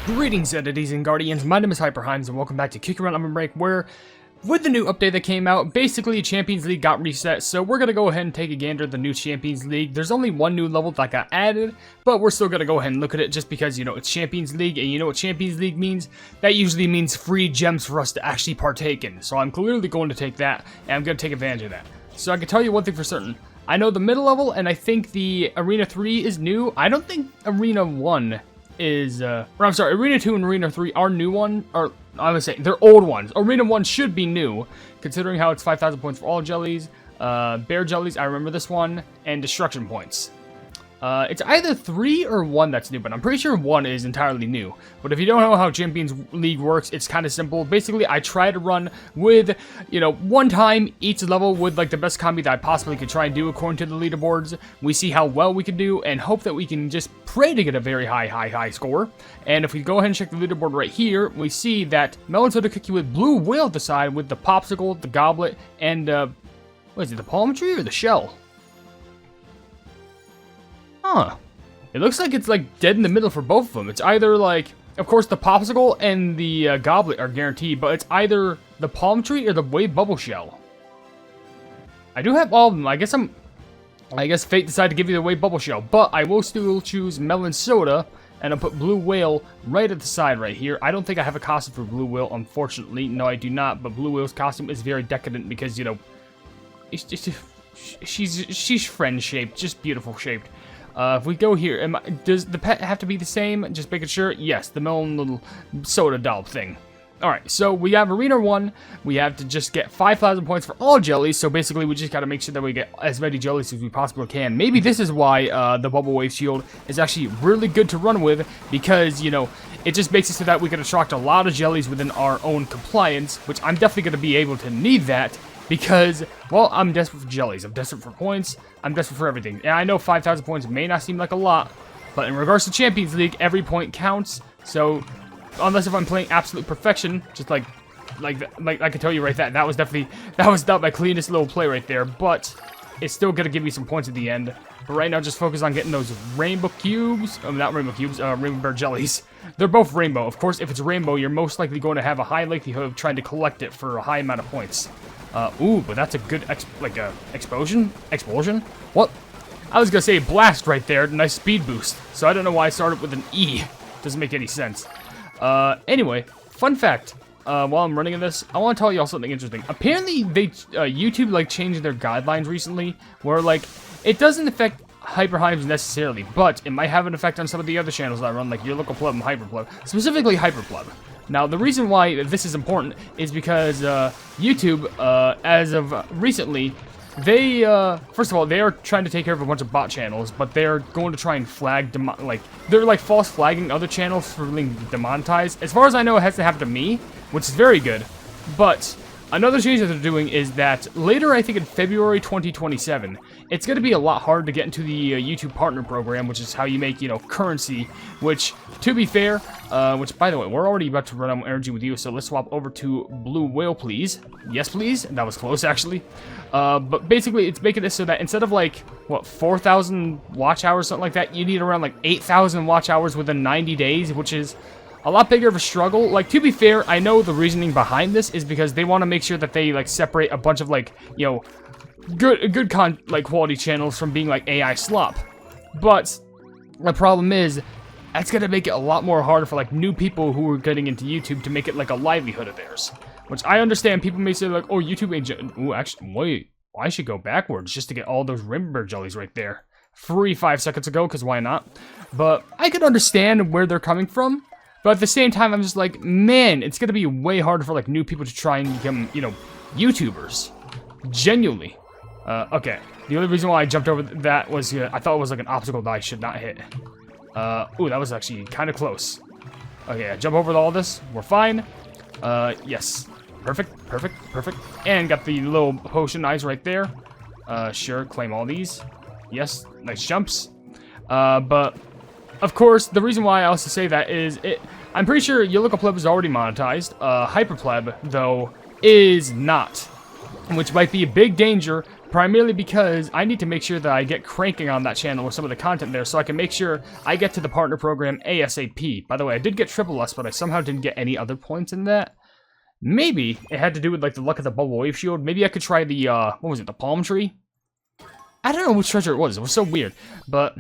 Greetings, entities and guardians. My name is HyperHimes, and welcome back to Kick Around OvenBreak, where, with the new update that came out, basically Champions League got reset, so we're going to go ahead and take a gander at the new Champions League. There's only one new level that got added, but we're still going to go ahead and look at it just because, you know, it's Champions League, and you know what Champions League means? That usually means free gems for us to actually partake in, so I'm clearly going to take that, and I'm going to take advantage of that. So I can tell you one thing for certain. I know the middle level, and I think the Arena 3 is new. I don't think Arena 1 is, I'm sorry, Arena 2 and Arena 3 are new one, or I would say they're old ones. Arena 1 should be new, considering how it's 5,000 points for all jellies, bear jellies, I remember this one, and destruction points. It's either 3 or 1 that's new, but I'm pretty sure 1 is entirely new. But if you don't know how Champions League works, it's kind of simple. Basically, I try to run with, you know, one time each level with, like, the best combi that I possibly could try and do according to the leaderboards. We see how well we can do and hope that we can just pray to get a very high score. And if we go ahead and check the leaderboard right here, we see that Melon's going to cook you with Blue Whale at the side with the Popsicle, the Goblet, and, what is it, the Palm Tree or the Shell? Huh. It looks like it's, like, dead in the middle for both of them. It's either, like, of course, the Popsicle and the Goblet are guaranteed, but it's either the Palm Tree or the Wave Bubble Shell. I do have all of them. I guess Fate decided to give you the Wave Bubble Shell, but I will still choose Melon Soda, and I'll put Blue Whale right at the side right here. I don't think I have a costume for Blue Whale, unfortunately. No, I do not, but Blue Whale's costume is very decadent because, you know, it's just, she's friend-shaped, just beautiful shaped. If we go here, does the pet have to be the same? Just making sure. Yes, the Melon little soda doll thing. Alright, so we have Arena 1. We have to just get 5,000 points for all jellies. So basically, we just got to make sure that we get as many jellies as we possibly can. Maybe this is why the Bubble Wave Shield is actually really good to run with. Because, you know, it just makes it so that we can attract a lot of jellies within our own compliance. Which I'm definitely going to be able to need that. Because, well, I'm desperate for jellies. I'm desperate for points. I'm desperate for everything. And I know 5,000 points may not seem like a lot, but in regards to Champions League, every point counts. So, unless if I'm playing absolute perfection, just like I can tell you right that was not my cleanest little play right there. But it's still gonna give you some points at the end. But right now, just focus on getting those rainbow cubes. Not rainbow cubes. Rainbow bear jellies. They're both rainbow. Of course, if it's rainbow, you're most likely going to have a high likelihood of trying to collect it for a high amount of points. Ooh, but that's a good, explosion? What? I was gonna say blast right there, nice speed boost. So I don't know why I started with an E. Doesn't make any sense. Anyway, fun fact. While I'm running this, I want to tell you all something interesting. Apparently, YouTube, like, changed their guidelines recently, where, like, it doesn't affect HyperHimes necessarily, but it might have an effect on some of the other channels that I run, like your local pleb and HyperPleb, specifically HyperPleb. Now, the reason why this is important is because YouTube, as of recently, they, first of all, they are trying to take care of a bunch of bot channels, but they're going to try and flag, they're, like, false flagging other channels for being demonetized. As far as I know, it hasn't happened to me, which is very good, but another change that they're doing is that later, I think in February 2027, it's going to be a lot harder to get into the YouTube Partner Program, which is how you make, you know, currency, which, to be fair, which, by the way, we're already about to run out of energy with you, so let's swap over to Blue Whale, please. Yes, please. That was close, actually. But basically, it's making it so that instead of, like, what, 4,000 watch hours, something like that, you need around, like, 8,000 watch hours within 90 days, which is a lot bigger of a struggle. Like, to be fair, I know the reasoning behind this is because they want to make sure that they, like, separate a bunch of, like, you know, good quality channels from being, like, AI slop. But the problem is, that's gonna make it a lot more harder for, like, new people who are getting into YouTube to make it, like, a livelihood of theirs. Which I understand. People may say, like, oh, YouTube ain't... Ooh, actually, wait. I should go backwards just to get all those rainbow jellies right there. Free 5 seconds ago, because why not? But I could understand where they're coming from. But at the same time, I'm just like, man, it's gonna be way harder for, like, new people to try and become, you know, YouTubers. Genuinely. Okay. The only reason why I jumped over that was I thought it was, like, an obstacle that I should not hit. Ooh, that was actually kind of close. Okay, I jump over all this. We're fine. Yes. Perfect. And got the little potion eyes right there. Sure, claim all these. Yes, nice jumps. But, of course, the reason why I also say that is, I'm pretty sure your local pleb is already monetized. HyperPleb, though, is not. Which might be a big danger, primarily because I need to make sure that I get cranking on that channel with some of the content there so I can make sure I get to the partner program ASAP. By the way, I did get triple S, but I somehow didn't get any other points in that. Maybe it had to do with, like, the luck of the bubble wave shield. Maybe I could try the, what was it, the palm tree? I don't know which treasure it was. It was so weird, but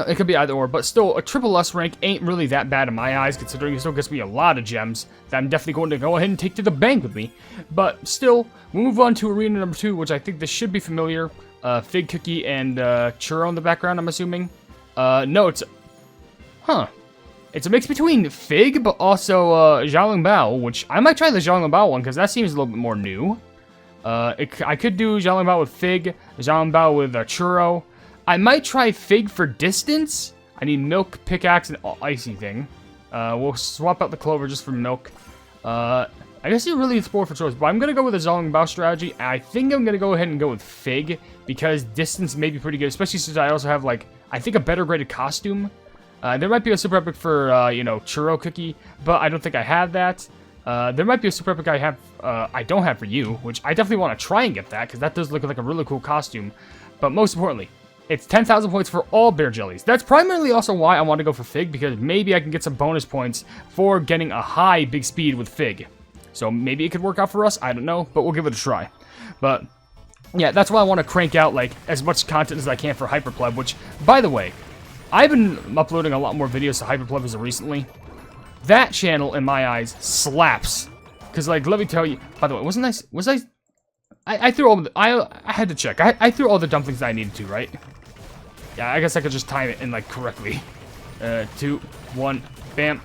it could be either or. But still, a triple S rank ain't really that bad in my eyes, considering it still gets me a lot of gems that I'm definitely going to go ahead and take to the bank with me. But still, we'll move on to arena number 2, which I think this should be familiar. Fig Cookie and Churro in the background, I'm assuming. No, it's... Huh. It's a mix between Fig, but also Xiaolongbao, which I might try the Xiaolongbao one, because that seems a little bit more new. I could do Xiaolongbao with Fig, Xiaolongbao with Churro. I might try Fig for distance. I need milk, pickaxe, and icy thing. We'll swap out the clover just for milk. I guess you really explore for choice, but I'm going to go with the Xiaolongbao strategy. I think I'm going to go ahead and go with Fig, because distance may be pretty good, especially since I also have, like, I think a better graded costume. There might be a super epic for, you know, Churro Cookie, but I don't think I have that. There might be a super epic I don't have for you, which I definitely want to try and get that, because that does look like a really cool costume. But most importantly, it's 10,000 points for all bear jellies. That's primarily also why I want to go for Fig, because maybe I can get some bonus points for getting a high big speed with Fig. So maybe it could work out for us, I don't know, but we'll give it a try. But yeah, that's why I want to crank out, like, as much content as I can for HyperPleb, which, by the way, I've been uploading a lot more videos to HyperPleb as of recently. That channel, in my eyes, slaps. Because, like, let me tell you, by the way, I threw all the, I had to check. I threw all the dumplings that I needed to, right? Yeah, I guess I could just time it in, like, correctly. 2, 1, bam.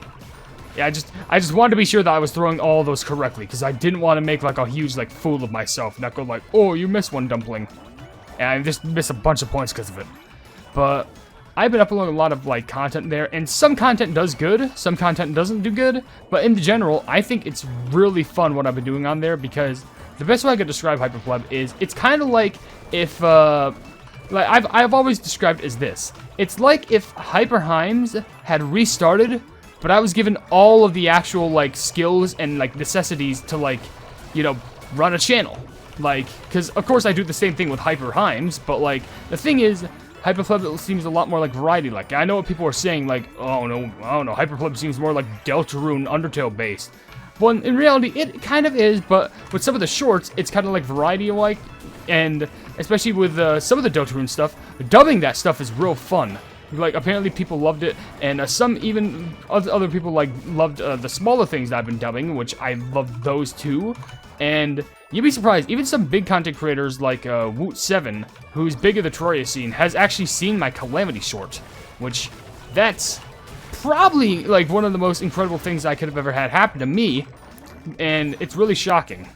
Yeah, I just wanted to be sure that I was throwing all those correctly, because I didn't want to make, like, a huge, like, fool of myself, not go like, oh, you missed one dumpling. And I just missed a bunch of points because of it. But I've been uploading a lot of, like, content there, and some content does good, some content doesn't do good, but in general, I think it's really fun what I've been doing on there, because the best way I could describe HyperPleb is, it's kind of like if, like, I've always described it as this. It's like if HyperHimes had restarted, but I was given all of the actual, like, skills and, like, necessities to, like, you know, run a channel. Like, because, of course, I do the same thing with HyperHimes, but, like, the thing is, HyperPleb seems a lot more like variety. Like, I know what people are saying, like, oh no, I don't know, HyperPleb seems more like Deltarune Undertale based. Well, in reality, it kind of is, but with some of the shorts, it's kind of like variety-like, and especially with some of the Deltarune stuff, dubbing that stuff is real fun. Like, apparently people loved it, and some even other people, like, loved the smaller things that I've been dubbing, which I loved those too. And you'd be surprised, even some big content creators like Woot7, who's big in the Troya scene, has actually seen my Calamity short, which, that's probably, like, one of the most incredible things I could have ever had happen to me, and it's really shocking.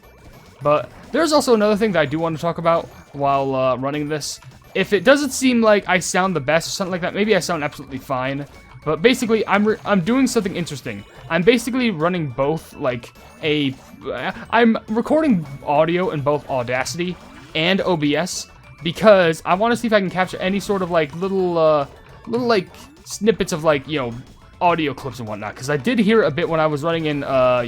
But there's also another thing that I do want to talk about while running this. If it doesn't seem like I sound the best or something like that, maybe I sound absolutely fine. But basically, I'm doing something interesting. I'm basically running both, like, I'm recording audio in both Audacity and OBS, because I want to see if I can capture any sort of, like, little, like, snippets of, like, you know, audio clips and whatnot. Because I did hear a bit when I was running in,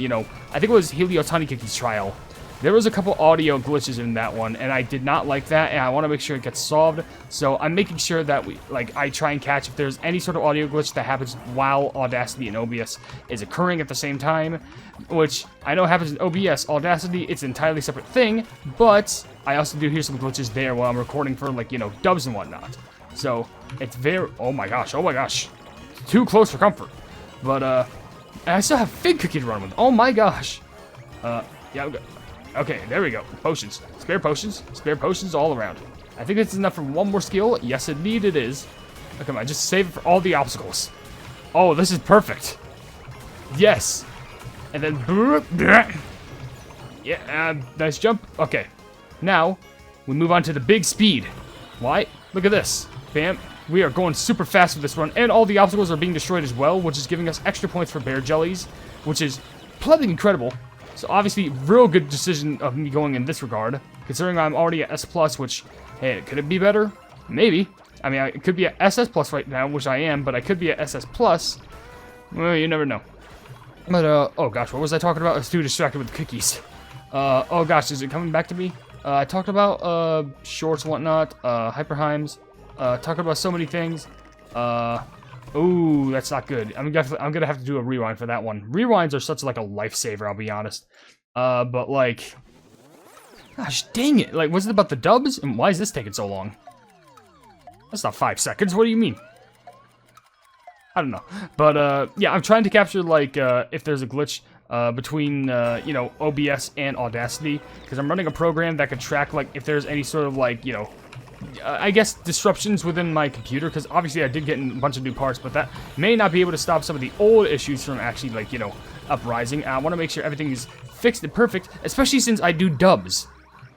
you know, I think it was Helios Honeycookie's trial. There was a couple audio glitches in that one, and I did not like that, and I want to make sure it gets solved. So I'm making sure that I try and catch if there's any sort of audio glitch that happens while Audacity and OBS is occurring at the same time, which I know happens in OBS. Audacity, it's an entirely separate thing, but I also do hear some glitches there while I'm recording for, like, you know, dubs and whatnot. So it's very, oh my gosh, too close for comfort. But and I still have Fig Cookie to run with. Oh my gosh. Yeah. Okay, there we go. Potions. Spare potions all around. I think this is enough for one more skill. Yes, indeed it is. Oh, come on, just save it for all the obstacles. Oh, this is perfect. Yes. And then, yeah, nice jump. Okay, now we move on to the big speed. Why? Look at this. Bam. We are going super fast with this run, and all the obstacles are being destroyed as well, which is giving us extra points for bear jellies, which is plenty incredible. So obviously, real good decision of me going in this regard, considering I'm already at S+, which, hey, could it be better? Maybe. I mean, I could be at SS+ right now, which I am, but I could be at SS+. Well, you never know. But, oh gosh, what was I talking about? I was too distracted with the cookies. Oh gosh, is it coming back to me? I talked about shorts and whatnot, HyperHimes, talked about so many things. Ooh, that's not good. I'm gonna have to do a rewind for that one. Rewinds are such like a lifesaver, I'll be honest. But like, gosh dang it! Like, was it about the dubs? And why is this taking so long? That's not 5 seconds. What do you mean? I don't know. But yeah, I'm trying to capture like if there's a glitch between you know, OBS and Audacity, because I'm running a program that could track like if there's any sort of like, you know, I guess disruptions within my computer, because obviously I did get in a bunch of new parts, but that may not be able to stop some of the old issues from actually like, you know, uprising. I want to make sure everything is fixed and perfect, especially since I do dubs.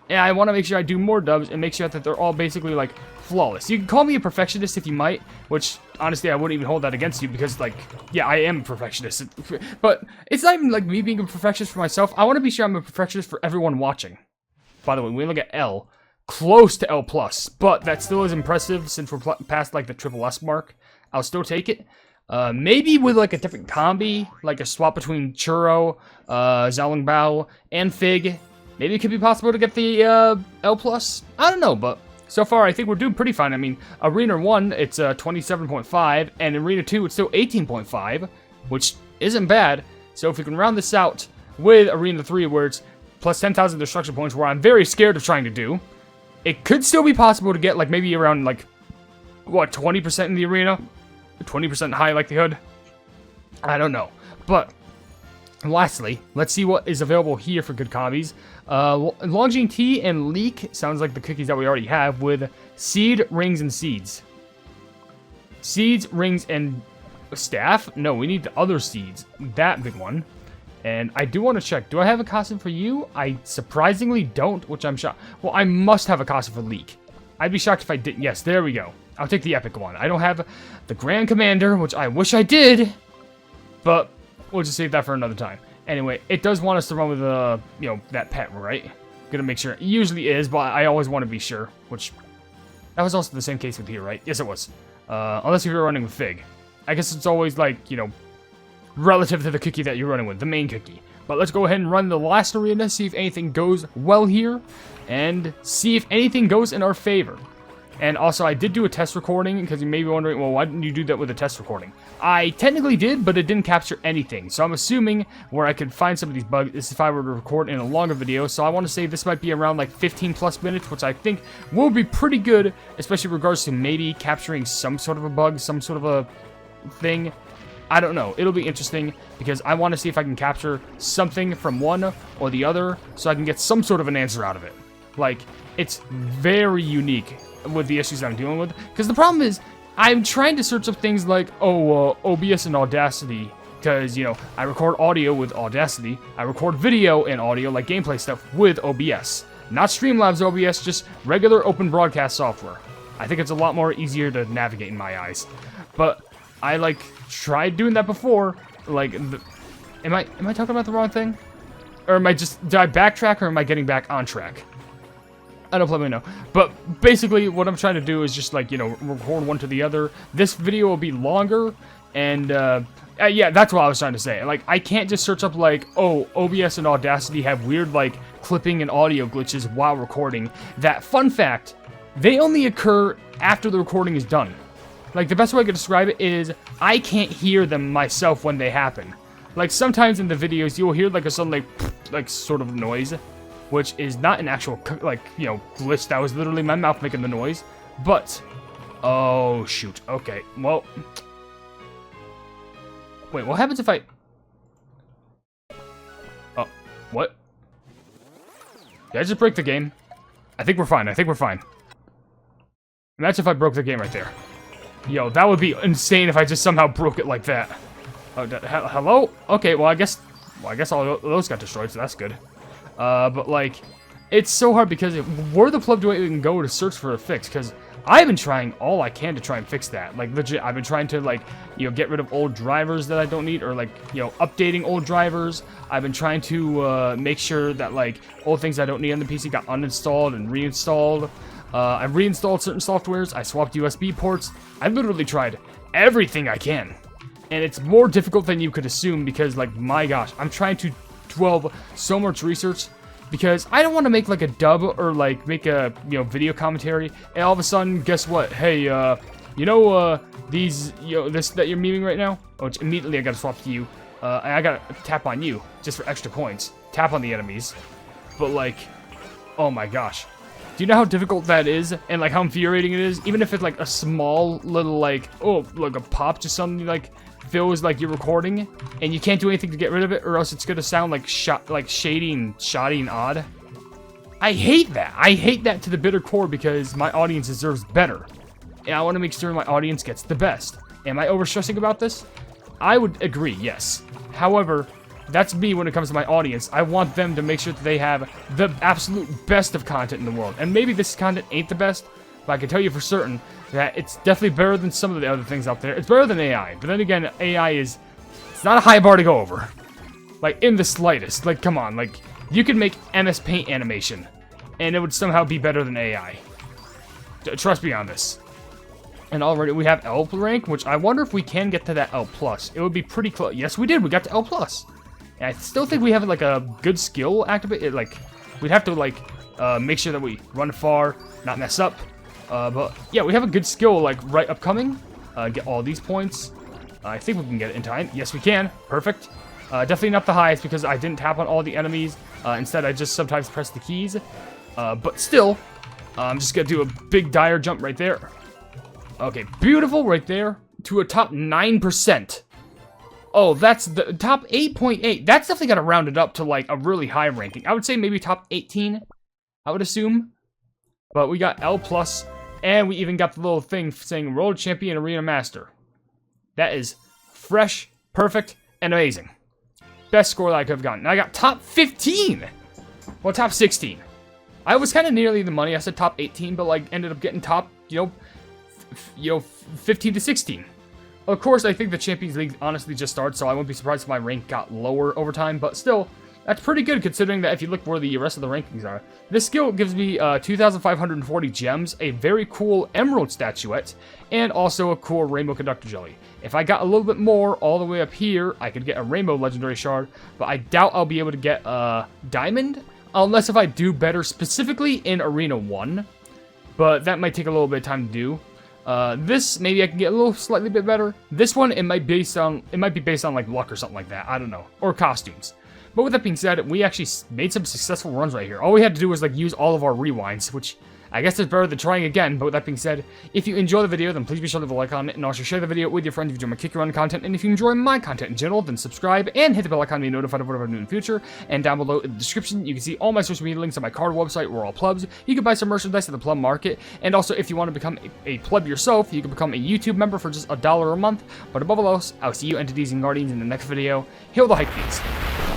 And I want to make sure I do more dubs and make sure that they're all basically like flawless. You can call me a perfectionist if you might, which honestly I wouldn't even hold that against you, because like, yeah, I am a perfectionist. But it's not even like me being a perfectionist for myself. I want to be sure I'm a perfectionist for everyone watching. By the way, when we look at L, close to L+, but that still is impressive since we're past like the triple S mark. I'll still take it. Maybe with like a different combi, like a swap between Churro, Xiaolongbao, and Fig. Maybe it could be possible to get the L+. I don't know, but so far I think we're doing pretty fine. I mean, Arena 1, it's 27.5, and Arena 2, it's still 18.5, which isn't bad. So if we can round this out with Arena 3, where it's plus 10,000 destruction points, where I'm very scared of trying to do, it could still be possible to get like maybe around like, what, 20% in the arena? 20% high likelihood? I don't know. But lastly, let's see what is available here for good combis. Longjing tea and Leek sounds like the cookies that we already have, with seed, rings, and seeds. Seeds, rings, and staff? No, we need the other seeds. That big one. And I do want to check. Do I have a costume for you? I surprisingly don't, which I'm shocked. Well, I must have a costume for Leek. I'd be shocked if I didn't. Yes, there we go. I'll take the epic one. I don't have the Grand Commander, which I wish I did. But we'll just save that for another time. Anyway, it does want us to run with, you know, that pet, right? Gonna make sure. It usually is, but I always want to be sure, which that was also the same case with here, right? Yes, it was. Unless you were running with Fig. I guess it's always, like, you know, relative to the cookie that you're running with, the main cookie. But let's go ahead and run the last arena, see if anything goes well here, and see if anything goes in our favor. And also, I did do a test recording, because you may be wondering, well, why didn't you do that with a test recording? I technically did, but it didn't capture anything. So I'm assuming where I could find some of these bugs is if I were to record in a longer video. So I want to say this might be around like 15 plus minutes, which I think will be pretty good, especially in regards to maybe capturing some sort of a bug, some sort of a thing. I don't know. It'll be interesting because I want to see if I can capture something from one or the other so I can get some sort of an answer out of it. Like, it's very unique with the issues I'm dealing with. Because the problem is, I'm trying to search up things like, OBS and Audacity. Because, you know, I record audio with Audacity. I record video and audio, like gameplay stuff, with OBS. Not Streamlabs OBS, just regular open broadcast software. I think it's a lot more easier to navigate in my eyes. But I, like, tried doing that before. Like, am I talking about the wrong thing? Or am I just, did I backtrack or am I getting back on track? I don't let me know. But basically, what I'm trying to do is just, like, you know, record one to the other. This video will be longer, and, yeah, that's what I was trying to say. Like, I can't just search up, like, oh, OBS and Audacity have weird, like, clipping and audio glitches while recording. That, fun fact, they only occur after the recording is done. Like, the best way I could describe it is, I can't hear them myself when they happen. Like, sometimes in the videos, you'll hear, like, a sudden, like, sort of noise, which is not an actual, like, you know, glitch. That was literally my mouth making the noise. But, oh, shoot. Okay, well. Wait, what happens if I... Oh, what? Did I just break the game? I think we're fine. I think we're fine. Imagine if I broke the game right there. Yo, that would be insane if I just somehow broke it like that. Oh, hello? Okay, well, I guess all those got destroyed, so that's good. But, like, it's so hard because where the pleb do I even go to search for a fix? Because I've been trying all I can to try and fix that. Like, legit, I've been trying to, like, you know, get rid of old drivers that I don't need, or, like, you know, updating old drivers. I've been trying to, make sure that, like, old things I don't need on the PC got uninstalled and reinstalled. I've reinstalled certain softwares. I swapped USB ports. I literally tried everything I can. And it's more difficult than you could assume because, like, my gosh, I'm trying to delve so much research. because I don't want to make like a dub or like make a video commentary and all of a sudden guess what? Hey, these this that you're memeing right now? Oh, immediately I gotta swap to you. And I gotta tap on you just for extra points. Tap on the enemies, but like, oh my gosh. Do you know how difficult that is, and like how infuriating it is? Even if it's like a small little like, oh, like a pop, just something like feels like you're recording, and you can't do anything to get rid of it, or else it's gonna sound like shady and shoddy and odd. I hate that. I hate that to the bitter core because my audience deserves better, and I want to make sure my audience gets the best. Am I overstressing about this? I would agree, yes. However, that's me when it comes to my audience. I want them to make sure that they have the absolute best of content in the world. And maybe this content ain't the best, but I can tell you for certain that it's definitely better than some of the other things out there. It's better than AI. But then again, AI it's not a high bar to go over. Like, in the slightest. Like, come on. Like, you could make MS Paint animation, and it would somehow be better than AI. Trust me on this. And already we have L rank, which I wonder if we can get to that L+. It would be pretty close. Yes, we did. We got to L+. And I still think we have like a good skill activated. Like, we'd have to like make sure that we run far, not mess up. But yeah, we have a good skill like right upcoming. Get all these points. I think we can get it in time. Yes, we can. Perfect. Definitely not the highest because I didn't tap on all the enemies. Instead, I just sometimes press the keys. But still, I'm just gonna do a big dire jump right there. Okay, beautiful right there to a top 9%. Oh, that's the top 8.8. That's definitely got to round it up to like a really high ranking. I would say maybe top 18, I would assume. But we got L+, and we even got the little thing saying World Champion Arena Master. That is fresh, perfect, and amazing. Best score that I could have gotten. I got top 15. Well, top 16. I was kind of nearly the money. I said top 18, but like ended up getting top, 15 to 16. Of course, I think the Champions League honestly just started, so I won't be surprised if my rank got lower over time, but still, that's pretty good considering that if you look where the rest of the rankings are. This skill gives me 2,540 gems, a very cool emerald statuette, and also a cool rainbow conductor jelly. If I got a little bit more all the way up here, I could get a rainbow legendary shard, but I doubt I'll be able to get a diamond, unless if I do better specifically in Arena 1, but that might take a little bit of time to do. This maybe I can get a little slightly bit better. This one it might be based on like luck or something like that. I don't know, or costumes. But with that being said, we actually made some successful runs right here. All we had to do was like use all of our rewinds, which I guess is better than trying again. But with that being said, if you enjoy the video, then please be sure to leave a like on it, and also share the video with your friends if you enjoy my kick your run content. And if you enjoy my content in general, then subscribe and hit the bell icon to be notified of whatever I do in the future. And down below in the description, you can see all my social media links on my card website, where all plebs. You can buy some merchandise at the pleb market, and also if you want to become a pleb yourself, you can become a YouTube member for just $1 a month. But above all else, I'll see you entities and guardians in the next video. Hail the Hypenese.